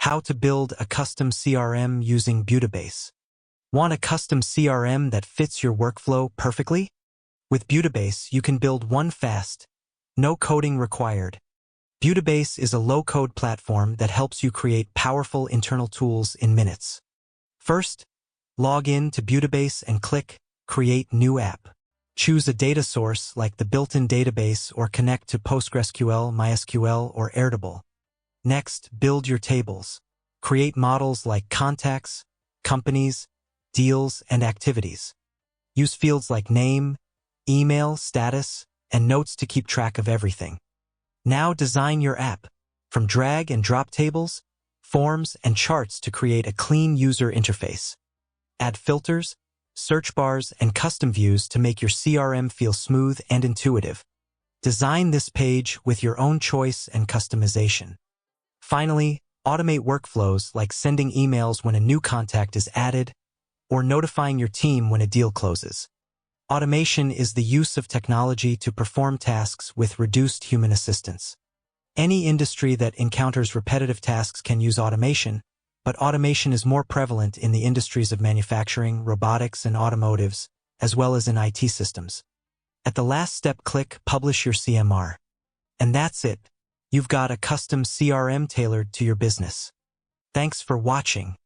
How to build a custom CRM using Budibase. Want a custom CRM that fits your workflow perfectly? With Budibase, you can build one fast, no coding required. Budibase is a low-code platform that helps you create powerful internal tools in minutes. First, log in to Budibase and click Create New App. Choose a data source like the built-in database or connect to PostgreSQL, MySQL, or Airtable. Next, build your tables. Create models like contacts, companies, deals, and activities. Use fields like name, email, status, and notes to keep track of everything. Now design your app, from drag and drop tables, forms, and charts to create a clean user interface. Add filters, search bars, and custom views to make your CRM feel smooth and intuitive. Design this page with your own choice and customization. Finally, automate workflows like sending emails when a new contact is added or notifying your team when a deal closes. Automation is the use of technology to perform tasks with reduced human assistance. Any industry that encounters repetitive tasks can use automation, but automation is more prevalent in the industries of manufacturing, robotics, and automotives, as well as in IT systems. At the last step, click Publish your CMR. And that's it. You've got a custom CRM tailored to your business. Thanks for watching.